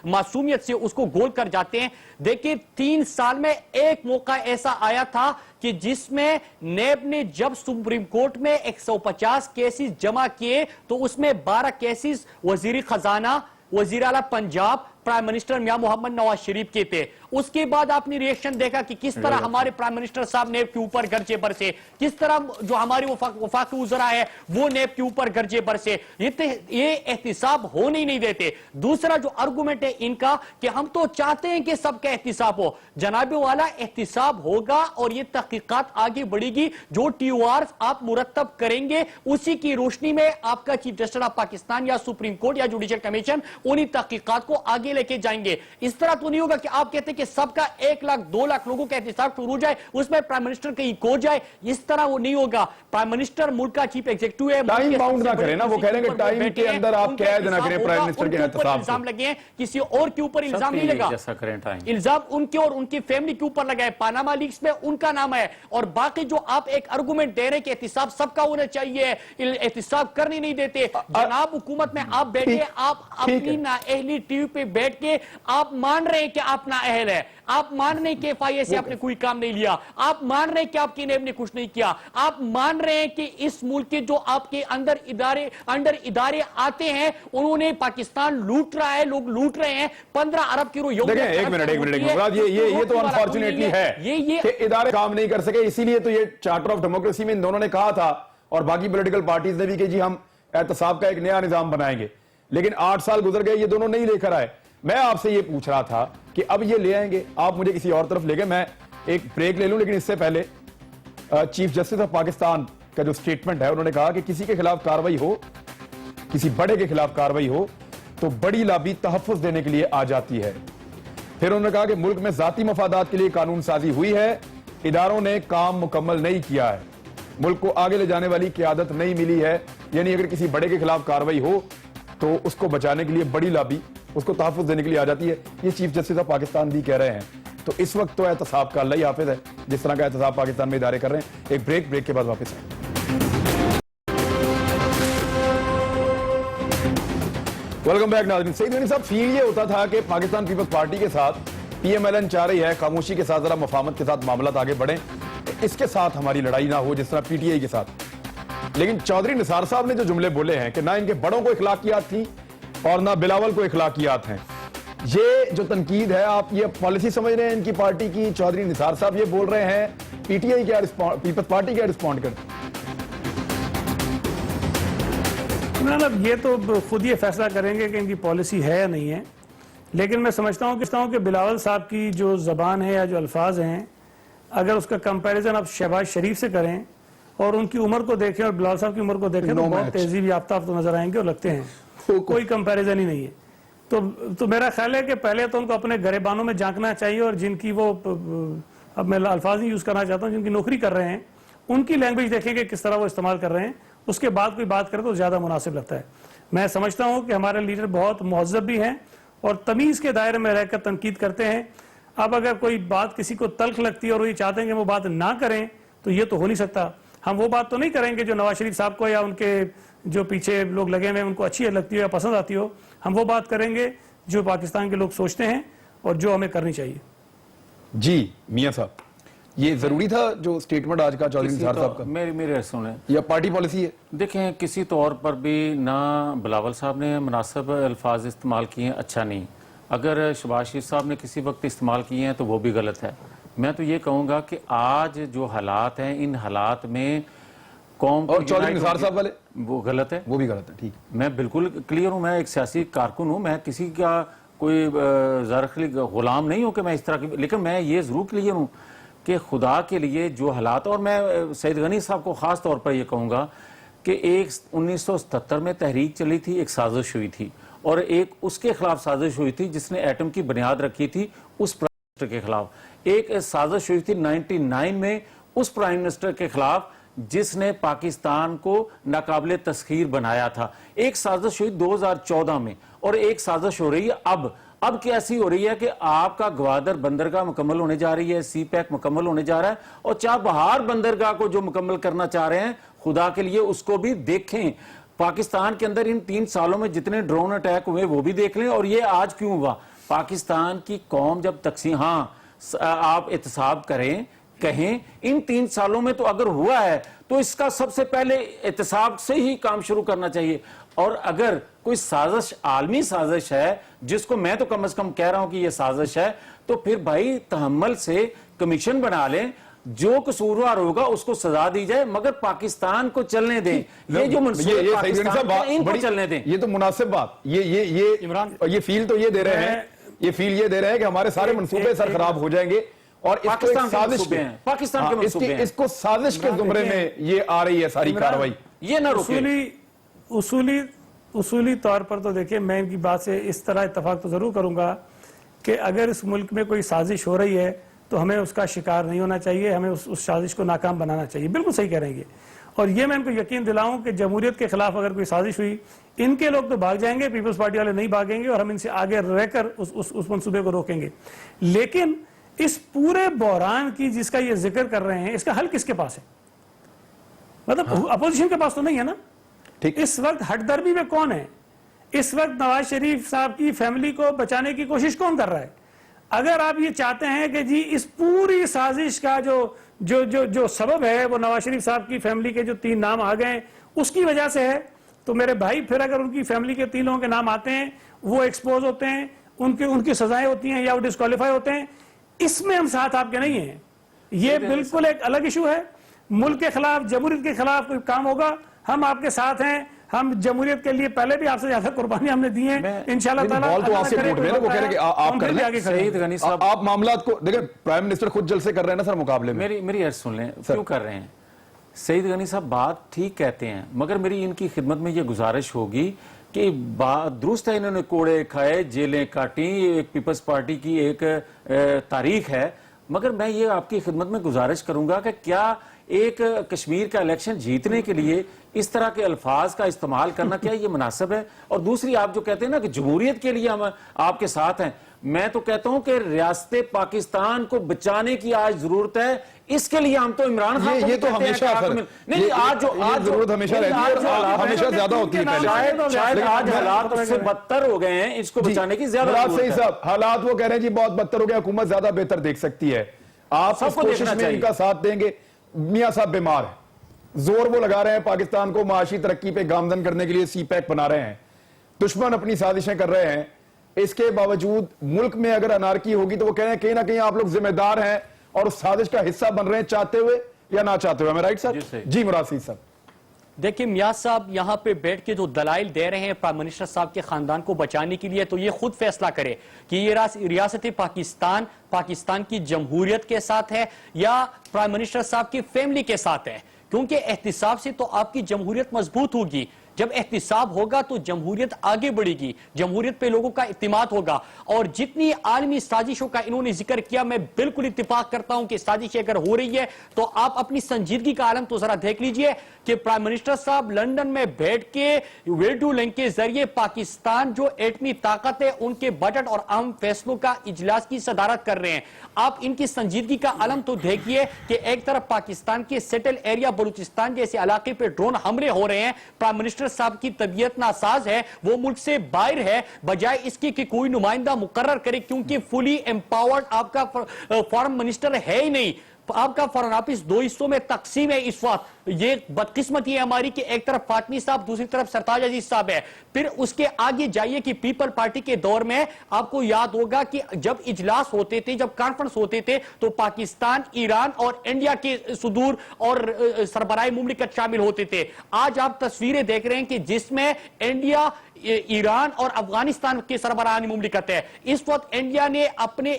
معصومیت سے اس کو گول کر جاتے ہیں. دیکھیں 3 سال میں ایک موقع ایسا آیا تھا کہ جس میں نیب نے جب سپریم کورٹ میں 150 کیسز جمع کیے تو اس میں 12 کیسز وزیر خزانہ، وزیر اعلیٰ پنجاب، پرائم منسٹر میاں محمد نواز شریف کے تھے. اس کے بعد آپ نے ریئیکشن دیکھا کہ کس طرح ہمارے پرائم منسٹر صاحب نیب کے اوپر گرجے برسے، کس طرح جو ہمارے وفاقی وزراء ہے وہ نیب کے اوپر گرجے برسے. یہ احتساب ہونے ہی نہیں دیتے. دوسرا جو آرگومنٹ ہے ان کا کہ ہم تو چاہتے ہیں کہ سب کا احتساب ہو. جناب والا احتساب ہوگا اور یہ تحقیقات آگے بڑھے گی، جو ٹی او آر آپ مرتب کریں گے اسی کی روشنی میں آپ کا چیف جسٹس آف پاکستان یا سپریم کورٹ یا جوڈیشل کمیشن انہی تحقیقات کو آگے لے کے جائیں گے. اس طرح تو نہیں ہوگا کہ آپ کہتے ہیں کہ سب کا 1 لاکھ 2 لاکھ لوگوں کا احتساب شروع ہو جائے، اس میں پرائم منسٹر کہیں کھو جائے. اس طرح وہ نہیں ہوگا. پرائم منسٹر ملک کا چیف ایگزیکٹو ہے. ٹائم باؤنڈ نہ کریں نا، وہ کہہ رہے ہیں کہ ٹائم کے اندر آپ قید نہ کریں پرائم منسٹر کے احتساب کو. الزام لگے ہیں، کسی اور کے اوپر الزام نہیں لگا. الزام ان کے اور ان کی فیملی کے اوپر لگا ہے. پاناما لیکس میں ان کا نام ہے. اور باقی جو آپ ایک آرگومنٹ دے رہے کہ احتساب سب کا ہونا چاہیے، احتساب کرنے نہیں دیتے. جناب حکومت میں آپ بیٹھے، آپ اپنی نااہلی ٹی وی پہ بیٹھ کے آپ مان رہے ہیں کہ آپ نااہل ہے، آپ مان رہے ہیں کہ ایف آئی اے سے آپ نے کوئی کام نہیں لیا، آپ مان رہے ہیں کہ آپ کی نیب نے کچھ نہیں کیا، آپ مان رہے ہیں کہ اس ملک کے جو آپ کے اندر ادارے آتے ہیں انہوں نے پاکستان لوٹ رہا ہے، لوگ لوٹ رہے ہیں. 15 ارب کی دیکھیں ایک منٹ مراد، یہ تو انفارچونیٹلی ہے کہ ادارے کام نہیں کر سکے. اسی لیے تو یہ چارٹر آف ڈیموکریسی میں ان دونوں نے کہا تھا اور باقی پولیٹیکل پارٹیز نے بھی کہ جی ہم احتساب کا ایک نیا نظام بنائیں گے. لیکن 8 سال گزر گئے، یہ دونوں نہیں لے کر آئے. میں آپ سے یہ پوچھ رہا تھا کہ اب یہ لے آئیں گے، آپ مجھے کسی اور طرف لے گئے. میں ایک بریک لے لوں، لیکن اس سے پہلے چیف جسٹس آف پاکستان کا جو سٹیٹمنٹ ہے، انہوں نے کہا کہ کسی کے خلاف کارروائی ہو، کسی بڑے کے خلاف کارروائی ہو تو بڑی لابی تحفظ دینے کے لیے آ جاتی ہے. پھر انہوں نے کہا کہ ملک میں ذاتی مفادات کے لیے قانون سازی ہوئی ہے، اداروں نے کام مکمل نہیں کیا ہے، ملک کو آگے لے جانے والی قیادت نہیں ملی ہے. یعنی اگر کسی بڑے کے خلاف کارروائی ہو تو اس کو بچانے کے لیے بڑی لابی اس کو تحفظ دینے کے لیے آ جاتی ہے. یہ چیف جسٹس آف پاکستان بھی کہہ رہے ہیں. تو اس وقت تو احتساب کا اللہ ہی حافظ ہے جس طرح کا احتساب پاکستان میں ادارے کر رہے ہیں. ایک بریک کے بعد واپس آئیں. ویلکم بیک ناظرین. سعید غنی صاحب، فیل یہ ہوتا تھا کہ پاکستان پیپلز پارٹی کے ساتھ پی ایم ایل این چاہ رہی ہے خاموشی کے ساتھ ذرا مفاہمت کے ساتھ معاملات آگے بڑھیں، اس کے ساتھ ہماری لڑائی نہ ہو جس طرح پی ٹی آئی کے ساتھ. لیکن چودھری نثار صاحب نے جو جملے بولے ہیں کہ نہ ان کے بڑوں کو اخلاقیات تھی اور نہ بلاول کو اخلاقیات ہیں، یہ جو تنقید ہے آپ یہ پالیسی سمجھ رہے ہیں ان کی پارٹی کی؟ چودھری نثار صاحب یہ بول رہے ہیں، پی ٹی آئی کیا پیپلز پارٹی کیا رسپونڈ کرتی؟ اب یہ تو خود یہ فیصلہ کریں گے کہ ان کی پالیسی ہے یا نہیں ہے. لیکن میں سمجھتا ہوں کہ بلاول صاحب کی جو زبان ہے یا جو الفاظ ہیں، اگر اس کا کمپیریزن آپ شہباز شریف سے کریں اور ان کی عمر کو دیکھیں اور بلاول صاحب کی عمر کو دیکھیں تو بہت تہذیب یافتہ آپ تو نظر آئیں گے اور لگتے ہیں، کوئی کمپیریزن ہی نہیں ہے. تو میرا خیال ہے کہ پہلے تو ان کو اپنے گریبانوں میں جھانکنا چاہیے اور جن کی وہ، اب میں الفاظ نہیں یوز کرنا چاہتا ہوں، جن کی نوکری کر رہے ہیں ان کی لینگویج دیکھیں کہ کس طرح وہ استعمال کر رہے ہیں اس کے بعد کوئی بات کرے تو زیادہ مناسب لگتا ہے. میں سمجھتا ہوں کہ ہمارے لیڈر بہت مہذب بھی ہیں اور تمیز کے دائرے میں رہ کر تنقید کرتے ہیں. اب اگر کوئی بات کسی کو تلخ لگتی ہے اور وہ یہ چاہتے ہیں کہ وہ بات نہ کریں تو یہ تو ہو نہیں سکتا. ہم وہ بات تو نہیں کریں گے جو نواز شریف صاحب کو یا ان کے جو پیچھے لوگ لگے ہوئے ہیں ان کو اچھی لگتی ہو یا پسند آتی ہو. ہم وہ بات کریں گے جو پاکستان کے لوگ سوچتے ہیں اور جو ہمیں کرنی چاہیے. جی میاں صاحب، یہ ضروری تھا جو سٹیٹمنٹ آج کا چودھری نثار صاحب کا، میرے سنیں، یا پارٹی پالیسی ہے؟ دیکھیں کسی طور پر بھی نہ بلاول صاحب نے مناسب الفاظ استعمال کیے ہیں، اچھا نہیں. اگر شہباز شریف صاحب نے کسی وقت استعمال کیے ہیں تو وہ بھی غلط ہے. میں تو یہ کہوں گا کہ آج جو حالات ہیں ان حالات میں قوم اور چودھری نثار صاحب والے وہ غلط ہے، وہ بھی غلط ہے. ٹھیک، میں بالکل کلیئر ہوں. میں ایک سیاسی کارکن ہوں، میں کسی کا کوئی زرخلی غلام نہیں ہوں کہ میں اس طرح کی، لیکن میں یہ ضرور کلیئر ہوں کہ خدا کے لیے جو حالات، اور میں سید غنی صاحب کو خاص طور پر یہ کہوں گا کہ ایک 1977 میں تحریک چلی تھی، ایک سازش ہوئی تھی، اور ایک اس کے خلاف سازش ہوئی تھی جس نے ایٹم کی بنیاد رکھی تھی اس پرائم منسٹر کے خلاف. ایک سازش ہوئی تھی 99 میں اس پرائم منسٹر کے خلاف جس نے پاکستان کو ناقابل تسخیر بنایا تھا. ایک سازش ہوئی 2014 میں، اور ایک سازش ہو رہی ہے اب کیسی ہو رہی ہے کہ آپ کا گوادر بندرگاہ مکمل ہونے جا رہی ہے، سی پیک مکمل ہونے جا رہا ہے، اور چابہار بندرگاہ کو جو مکمل کرنا چاہ رہے ہیں خدا کے لیے اس کو بھی دیکھیں. پاکستان کے اندر ان 3 سالوں میں جتنے ڈرون اٹیک ہوئے وہ بھی دیکھ لیں. اور یہ آج کیوں ہوا؟ پاکستان کی قوم جب تقسیم، ہاں آپ احتساب کریں، کہیں ان 3 سالوں میں تو اگر ہوا ہے تو اس کا سب سے پہلے احتساب سے ہی کام شروع کرنا چاہیے. اور اگر کوئی سازش، عالمی سازش ہے جس کو میں تو کم از کم کہہ رہا ہوں کہ یہ سازش ہے، تو پھر بھائی تحمل سے کمیشن بنا لیں، جو قصوروار ہوگا اس کو سزا دی جائے، مگر پاکستان کو چلنے دیں. یہ جو منصوبے پاکستان کے ان کو چلنے دیں. یہ تو مناسب بات، یہ فیل تو یہ دے رہے ہیں، یہ فیل یہ دے رہے ہیں کہ ہمارے سارے منصوبے سر خراب ہو جائیں گے، اور اس کو ایک سازش کے، پاکستان کے منصوبے ہیں، اس کو سازش کے زمرے میں یہ آ رہی ہے ساری کاروائی. یہ نہ روکیں. اصولی طور پر تو دیکھیں، میں ان کی بات سے اس طرح اتفاق تو ضرور کروں گا کہ اگر اس ملک میں کوئی سازش ہو رہی ہے تو ہمیں اس کا شکار نہیں ہونا چاہیے، ہمیں اس سازش کو ناکام بنانا چاہیے. بالکل صحیح کہہ رہے ہیں یہ. اور یہ میں ان کو یقین دلاؤں کہ جمہوریت کے خلاف اگر کوئی سازش ہوئی، ان کے لوگ تو بھاگ جائیں گے، پیپلز پارٹی والے نہیں بھاگیں گے، اور ہم ان سے آگے رہ کر اس منصوبے کو روکیں گے. لیکن اس پورے بحران کی جس کا یہ ذکر کر رہے ہیں، اس کا حل کس کے پاس ہے؟ مطلب اپوزیشن کے پاس تو نہیں ہے نا. اس وقت ہٹ دربی میں کون ہے؟ اس وقت نواز شریف صاحب کی فیملی کو بچانے کی کوشش کون کر رہا ہے؟ اگر آپ یہ چاہتے ہیں کہ جی اس پوری سازش کا جو سبب ہے وہ نواز شریف صاحب کی فیملی کے جو 3 نام آ گئے اس کی وجہ سے ہے، تو میرے بھائی پھر اگر ان کی فیملی کے 3 لوگوں کے نام آتے ہیں، وہ ایکسپوز ہوتے ہیں، ان کی سزائیں ہوتی ہیں یا وہ ڈسکوالیفائی ہوتے ہیں، اس میں ہم ساتھ آپ کے نہیں ہیں. یہ بالکل ایک الگ ایشو ہے. ملک کے خلاف، جمہوریت کے خلاف کوئی کام ہوگا، ہم آپ کے ساتھ ہیں. ہم جمہوریت کے لیے پہلے بھی آپ سے زیادہ قربانیاں ہم نے دی ہیں. انشاءاللہ تعالیٰ بال تو آپ سے کوٹ میں نا، وہ کہہ رہے کہ آپ کر لیں. سعید غنی صاحب، آپ معاملات کو دیکھیں، پرائم منسٹر خود جلسے کر رہے ہیں نا سر مقابلے میں. میری عرض سن لیں کیوں کر رہے ہیں. سعید غنی صاحب بات ٹھیک کہتے ہیں، مگر میری ان کی خدمت میں یہ گزارش ہوگی کہ بات درست ہے، انہوں نے کوڑے کھائے، جیلیں کاٹیں، ایک پیپلز پارٹی کی ایک تاریخ ہے، مگر میں یہ آپ کی خدمت میں گزارش کروں گا کہ کیا ایک کشمیر کا الیکشن جیتنے کے لیے اس طرح کے الفاظ کا استعمال کرنا کیا یہ مناسب ہے؟ اور دوسری آپ جو کہتے ہیں نا کہ جمہوریت کے لیے ہم آپ کے ساتھ ہیں، میں تو کہتا ہوں کہ ریاست پاکستان کو بچانے کی آج ضرورت ہے. اس کے لیے ہم تو عمران خان کو یہ تو ہمیشہ نہیں، آج ضرورت ہمیشہ رہتی ہے اور ہمیشہ زیادہ ہوتی ہے. شاید آج حالات اس سے بدتر ہو گئے ہیں، اس کو بچانے کی زیادہ ضرورت ہے. صحیح صاحب، حالات وہ کہہ رہے ہیں جی بہت بدتر ہو گیا، حکومت زیادہ بہتر دیکھ سکتی ہے. آپ اس کوشش میں ان کا ساتھ دیں گے. میاں صاحب بیمار ہیں، زور وہ لگا رہے ہیں پاکستان کو معاشی ترقی پہ گامزن کرنے کے لیے سی پیک بنا رہے ہیں، دشمن اپنی سازشیں کر رہے ہیں. اس کے باوجود ملک میں اگر انارکی ہوگی تو وہ کہہ رہے ہیں کہیں نہ کہیں آپ لوگ ذمہ دار ہیں اور اس سازش کا حصہ بن رہے ہیں، چاہتے ہوئے یا نہ چاہتے ہوئے. میں رائٹ سر؟ جی مراد سعید صاحب. دیکھیں میاں صاحب یہاں پہ بیٹھ کے جو دلائل دے رہے ہیں پرائم منسٹر صاحب کے خاندان کو بچانے کے لیے، تو یہ خود فیصلہ کرے کہ یہ ریاست پاکستان کی جمہوریت کے ساتھ ہے یا پرائم منسٹر صاحب کی فیملی کے ساتھ ہے. کیونکہ احتساب سے تو آپ کی جمہوریت مضبوط ہوگی. جب احتساب ہوگا تو جمہوریت آگے بڑھے گی, جمہوریت پہ لوگوں کا اعتماد ہوگا. اور جتنی عالمی سازشوں کا انہوں نے ذکر کیا, میں بالکل اتفاق کرتا ہوں کہ سازش اگر ہو رہی ہے تو آپ اپنی سنجیدگی کا عالم تو ذرا دیکھ لیجئے کہ پرائم منسٹر صاحب لندن میں بیٹھ کے ویڈیو لنک کے ذریعے پاکستان جو ایٹمی طاقت ہے ان کے بجٹ اور اہم فیصلوں کا اجلاس کی صدارت کر رہے ہیں. آپ ان کی سنجیدگی کا عالم تو دیکھیے کہ ایک طرف پاکستان کے سیٹل ایریا بلوچستان جیسے علاقے پہ ڈرون حملے ہو رہے ہیں, پرائم منسٹر صاحب کی طبیعت ناساز ہے, وہ ملک سے باہر ہے, بجائے اس کی کہ کوئی نمائندہ مقرر کرے, کیونکہ فلی امپاورڈ آپ کا فارم منسٹر ہے ہی نہیں. آپ کا فارن آفس دو حصوں میں تقسیم ہے اس وقت. یہ بدقسمتی ہے ہماری کہ ایک طرف فاطمی صاحب, دوسری طرف سرتاج عزیز صاحب ہے. پھر اس کے آگے جائیے کہ پیپل پارٹی کے دور میں آپ کو یاد ہوگا کہ جب اجلاس ہوتے تھے, جب کانفرنس ہوتے تھے تو پاکستان, ایران اور انڈیا کے صدور اور سربراہ مملکت شامل ہوتے تھے. آج آپ تصویریں دیکھ رہے ہیں کہ جس میں انڈیا, ایران اور افغانستان کے سربراہان مملکت ہے. اس وقت انڈیا نے اپنے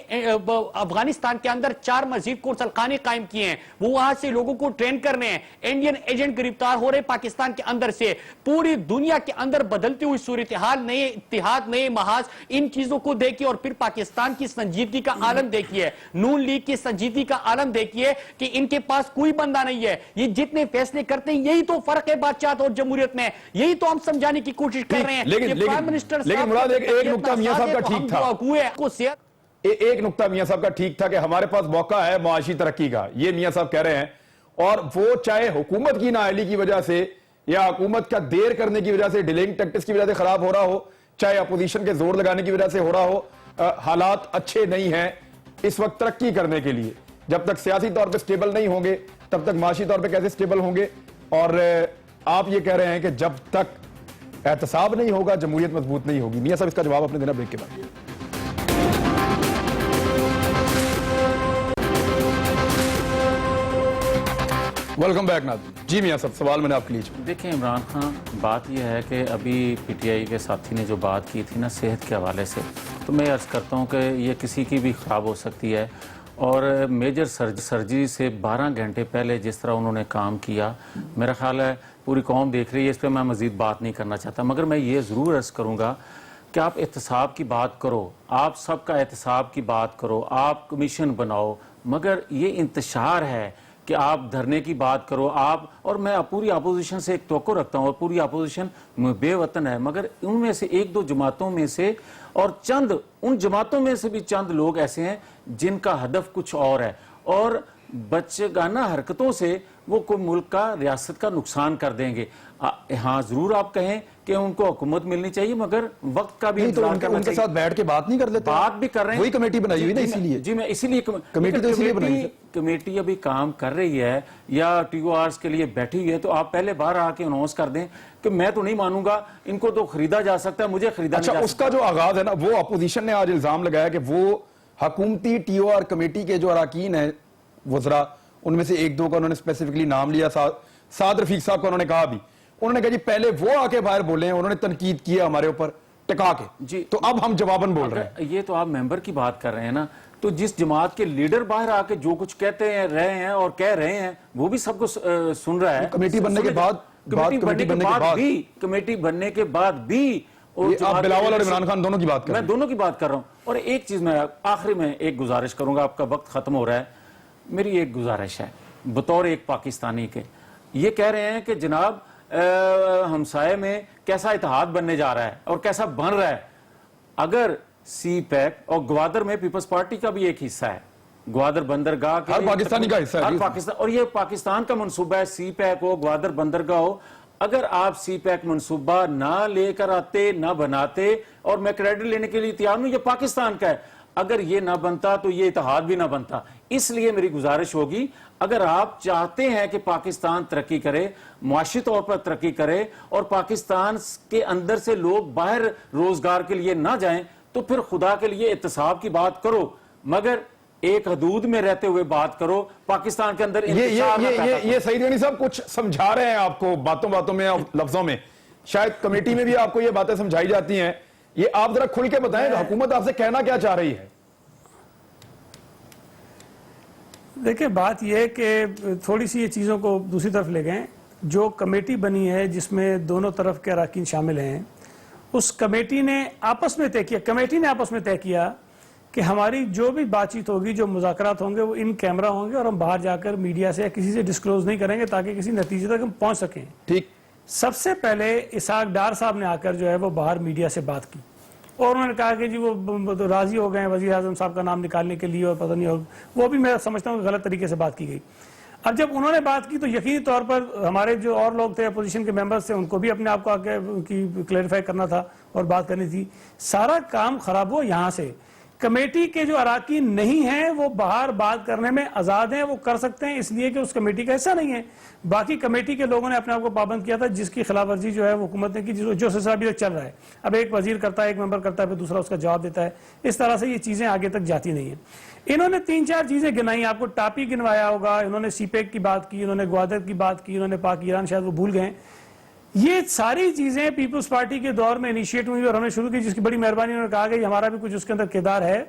افغانستان کے اندر 4 مزید قونصل خانے قائم کیے ہیں, وہ وہاں سے لوگوں کو ٹرین کرنے ہیں. انڈین ایجنٹ گرفتار ہو رہے پاکستان کے اندر سے. پوری دنیا کے اندر بدلتی ہوئی صورتحال, نئے اتحاد, نئے محاذ, ان چیزوں کو دیکھیے اور پھر پاکستان کی سنجیدگی کا عالم دیکھیے, نون لیگ کی سنجیدگی کا عالم دیکھیے کہ ان کے پاس کوئی بندہ نہیں ہے. یہ جتنے فیصلے کرتے ہیں یہی تو فرق ہے بادشاہت اور جمہوریت میں, یہی تو ہم سمجھانے کی کوشش کر رہے ہیں. لیکن مراد ایک نقطہ میاں صاحب کا ٹھیک تھا, ایک نقطہ میاں صاحب کا ٹھیک تھا کہ ہمارے پاس موقع ہے معاشی ترقی کا, یہ میاں صاحب کہہ رہے ہیں. اور وہ چاہے حکومت کی نااہلی کی وجہ سے یا حکومت کا دیر کرنے کی وجہ سے, ڈیلینگ ٹیکٹکس کی وجہ سے خراب ہو رہا ہو, چاہے اپوزیشن کے زور لگانے کی وجہ سے ہو رہا ہو, حالات اچھے نہیں ہیں اس وقت ترقی کرنے کے لیے. جب تک سیاسی طور پہ سٹیبل نہیں ہوں گے تب تک معاشی طور پہ کیسے سٹیبل ہوں گے؟ اور آپ یہ کہہ رہے ہیں کہ جب تک احتساب نہیں ہوگا جمہوریت مضبوط نہیں ہوگی. میاں صاحب اس کا جواب اپنے دینا بریک کے بعد. ویلکم بیک ناظرین. جی میاں صاحب, سوال میں نے آپ کے لیے. دیکھیں عمران خان, بات یہ ہے کہ ابھی پی ٹی آئی کے ساتھی نے جو بات کی تھی نا صحت کے حوالے سے, تو میں عرض کرتا ہوں کہ یہ کسی کی بھی خراب ہو سکتی ہے. اور میجر سرجری سے 12 گھنٹے پہلے جس طرح انہوں نے کام کیا, میرا خیال ہے پوری قوم دیکھ رہی ہے, اس پہ میں مزید بات نہیں کرنا چاہتا. مگر میں یہ ضرور عرض کروں گا کہ آپ احتساب کی بات کرو, آپ سب کا احتساب کی بات کرو, آپ کمیشن بناؤ, مگر یہ انتشار ہے کہ آپ دھرنے کی بات کرو. آپ, اور میں پوری اپوزیشن سے ایک توقع رکھتا ہوں, اور پوری اپوزیشن بے وطن ہے, مگر ان میں سے 1-2 جماعتوں میں سے اور چند ان جماعتوں میں سے بھی چند لوگ ایسے ہیں جن کا ہدف کچھ اور ہے, اور بچگانہ حرکتوں سے وہ کوئی ملک کا, ریاست کا نقصان کر دیں گے. ہاں ضرور آپ کہیں کہ ان کو حکومت ملنی چاہیے, مگر وقت کا بھی انتظار کرنا ان کے ساتھ بیٹھ کے بات نہیں کر لیتے, بات بھی کر رہے ہیں. وہی کمیٹی بنائی ہوئی نا, اسی لیے. جی میں اسی لیے کمیٹی تو اسی لیے بنائی ہے. کمیٹی ابھی کام کر رہی ہے یا ٹی او آرز کے لیے بیٹھی ہوئی ہے, تو آپ پہلے باہر آ کے اناؤنس کر دیں کہ میں تو نہیں مانوں گا, ان کو تو خریدا جا سکتا ہے, مجھے خریدا نہیں جا سکتا. اس کا جو آغاز ہے نا, وہ اپوزیشن نے آج الزام لگایا کہ وہ حکومتی ٹی او آر کمیٹی کے جو اراکین ہیں وزراء, ان میں سے 1-2 کا انہوں نے اسپیسیفکلی نام لیا. سعد رفیق صاحب کو انہوں نے کہا بھی, انہوں نے کہا جی پہلے وہ آ کے باہر بولے ہیں, انہوں نے تنقید کی ہے ہمارے اوپر ٹکا کے, جی تو اب ہم جواباً بول رہے ہیں. یہ تو آپ ممبر کی بات کر رہے ہیں نا, تو جس جماعت کے لیڈر باہر آ کے جو کچھ کہتے ہیں رہے ہیں اور کہہ رہے ہیں, وہ بھی سب کو سن رہا ہے. کمیٹی بننے کے بعد, کمیٹی بننے کے بعد بھی آپ بلاول اور عمران خان دونوں کی بات کر رہے ہیں. میں دونوں کی بات کر رہا ہوں. اور ایک چیز میں آخری میں ایک گزارش کروں گا, آپ کا وقت ختم ہو رہا ہے. میری ایک گزارش ہے بطور ایک پاکستانی کے, یہ کہہ رہے ہیں کہ جناب ہمسائے میں کیسا اتحاد بننے جا رہا ہے اور کیسا بن رہا ہے. اگر سی پیک, اور گوادر میں پیپلز پارٹی کا بھی ایک حصہ ہے, گوادر بندرگاہ کے ہر پاکستانی کا حصہ ہے, اور یہ پاکستان کا منصوبہ ہے, سی پیک ہو, گوادر بندرگاہ ہو. اگر آپ سی پیک منصوبہ نہ لے کر آتے, نہ بناتے, اور میں کریڈٹ لینے کے لیے تیار ہوں, یہ پاکستان کا ہے, اگر یہ نہ بنتا تو یہ اتحاد بھی نہ بنتا. اس لیے میری گزارش ہوگی, اگر آپ چاہتے ہیں کہ پاکستان ترقی کرے, معاشی طور پر ترقی کرے, اور پاکستان کے اندر سے لوگ باہر روزگار کے لیے نہ جائیں, تو پھر خدا کے لیے احتساب کی بات کرو, مگر ایک حدود میں رہتے ہوئے بات کرو. پاکستان کے اندر یہ سعید غنی صاحب کچھ سمجھا رہے ہیں آپ کو باتوں میں اور لفظوں میں, شاید کمیٹی میں بھی آپ کو یہ باتیں سمجھائی جاتی ہیں. یہ آپ ذرا کھل کے بتائیں کہ حکومت آپ سے کہنا کیا چاہ رہی ہے. دیکھیں بات یہ ہے کہ تھوڑی سی یہ چیزوں کو دوسری طرف لے گئے. جو کمیٹی بنی ہے جس میں دونوں طرف کے اراکین شامل ہیں، اس کمیٹی نے آپس میں طے کیا کہ ہماری جو بھی بات چیت ہوگی، جو مذاکرات ہوں گے، وہ ان کیمرہ ہوں گے اور ہم باہر جا کر میڈیا سے یا کسی سے ڈسکلوز نہیں کریں گے تاکہ کسی نتیجے تک ہم پہنچ سکیں. ٹھیک. سب سے پہلے اسحاق ڈار صاحب نے آ کر جو ہے وہ باہر میڈیا سے بات کی اور انہوں نے کہا کہ جی وہ راضی ہو گئے ہیں وزیر اعظم صاحب کا نام نکالنے کے لیے، اور پتہ نہیں، اور وہ بھی میں سمجھتا ہوں کہ غلط طریقے سے بات کی گئی. اب جب انہوں نے بات کی تو یقینی طور پر ہمارے جو اور لوگ تھے اپوزیشن کے ممبرز تھے، ان کو بھی اپنے آپ کو آگے کلیئرفائی کرنا تھا اور بات کرنی تھی. سارا کام خراب ہوا یہاں سے. کمیٹی کے جو اراکین نہیں ہیں وہ باہر بات کرنے میں آزاد ہیں، وہ کر سکتے ہیں اس لیے کہ اس کمیٹی کا حصہ نہیں ہے. باقی کمیٹی کے لوگوں نے اپنے آپ کو پابند کیا تھا، جس کی خلاف ورزی جو ہے وہ حکومت نے کی، جو سلسلہ ابھی تک چل رہا ہے. اب ایک وزیر کرتا ہے، ایک ممبر کرتا ہے، پھر دوسرا اس کا جواب دیتا ہے. اس طرح سے یہ چیزیں آگے تک جاتی نہیں ہیں. انہوں نے 3-4 چیزیں گنائی، آپ کو ٹاپی گنوایا ہوگا، انہوں نے سی پیک کی بات کی، انہوں نے گوادر کی بات کی، انہوں نے پاک ایران، شاید وہ بھول گئے. یہ ساری چیزیں پیپلز پارٹی کے دور میں انیشیٹ ہوئی اور ہم نے شروع کی، جس کی بڑی مہربانی انہوں نے کہا کہ ہمارا بھی کچھ اس کے اندر کردار ہے.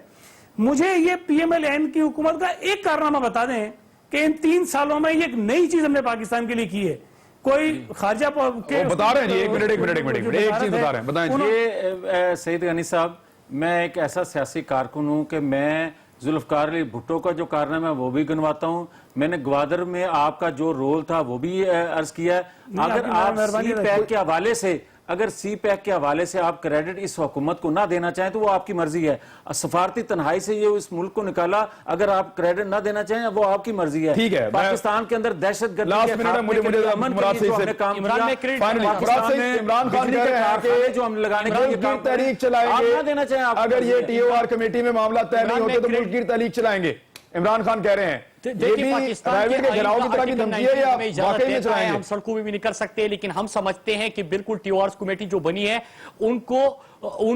مجھے یہ پی ایم ایل این کی حکومت کا ایک کارنامہ بتا دیں کہ ان 3 سالوں میں یہ ایک نئی چیز ہم نے پاکستان کے لیے کی ہے. کوئی خارجہ بتا رہے ہیں جی، ایک منٹ ایک چیز بتا رہے ہیں، بتائیں. یہ سعید غنی صاحب، میں ایک ایسا سیاسی کارکن ہوں کہ میں ذوالفقار علی بھٹو کا جو کارنامہ ہے وہ بھی گنواتا ہوں. میں نے گوادر میں آپ کا جو رول تھا وہ بھی عرض کیا ہے. اگر آپ سی پیک کے حوالے سے آپ کریڈٹ اس حکومت کو نہ دینا چاہیں تو وہ آپ کی مرضی ہے. سفارتی تنہائی سے یہ اس ملک کو نکالا، اگر آپ کریڈٹ نہ دینا چاہیں وہ آپ کی مرضی ہے. ٹھیک ہے. پاکستان کے اندر دہشت گردی لاسٹ منٹ مجھے مراد سے عمران خان کہہ رہے ہیں کہ جو ہم لگانے کے لیے ملک تحریک چلائیں گے، اگر یہ ٹی او آر کمیٹی میں معاملہ طے نہیں ہوتے تو ملک کی تحریک چلائیں گے. عمران خان کہہ رہے ہیں یہ بھی پرائیویٹ کے گھراؤ کی طرح کی دھمکی ہے یا واقعی میں چلائیں گے؟ ہم سڑکوں میں بھی نہیں کر سکتے، لیکن ہم سمجھتے ہیں کہ بالکل ٹی او آرز کمیٹی جو بنی ہے ان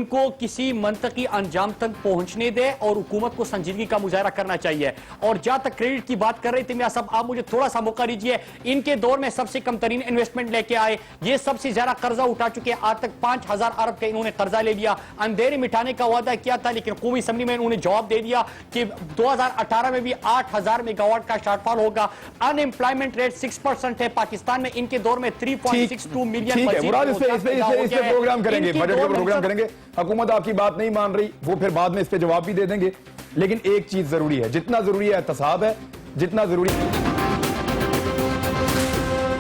کو کسی منطقی انجام تک پہنچنے دے اور حکومت کو سنجیدگی کا مظاہرہ کرنا چاہیے. اور جہاں تک کریڈٹ کی بات کر رہے تھے میاں صاحب، آپ مجھے تھوڑا سا موقع دیجیے. ان کے دور میں سب سے کم ترین انویسٹمنٹ لے کے آئے، یہ سب سے زیادہ قرضہ اٹھا چکے. آج تک 5000 ارب کا انہوں نے قرضہ لے لیا. اندھیرے مٹانے کا وعدہ کیا تھا لیکن قومی اسمبلی میں انہوں نے جواب دے دیا کہ 2018 میں بھی 8000 میگا واٹ کا شارٹ فال ہوگا. ان امپلائمنٹ ریٹ 6% ہے پاکستان میں. ان کے دور میں 3.62 ملین پروگرام کریں گے، بجٹ کا پروگرام کریں گے. حکومت آپ کی بات نہیں مان رہی، وہ پھر بعد میں اس پہ جواب بھی دے دیں گے. لیکن ایک چیز ضروری ہے، جتنا ضروری ہے احتساب ہے، جتنا ضروری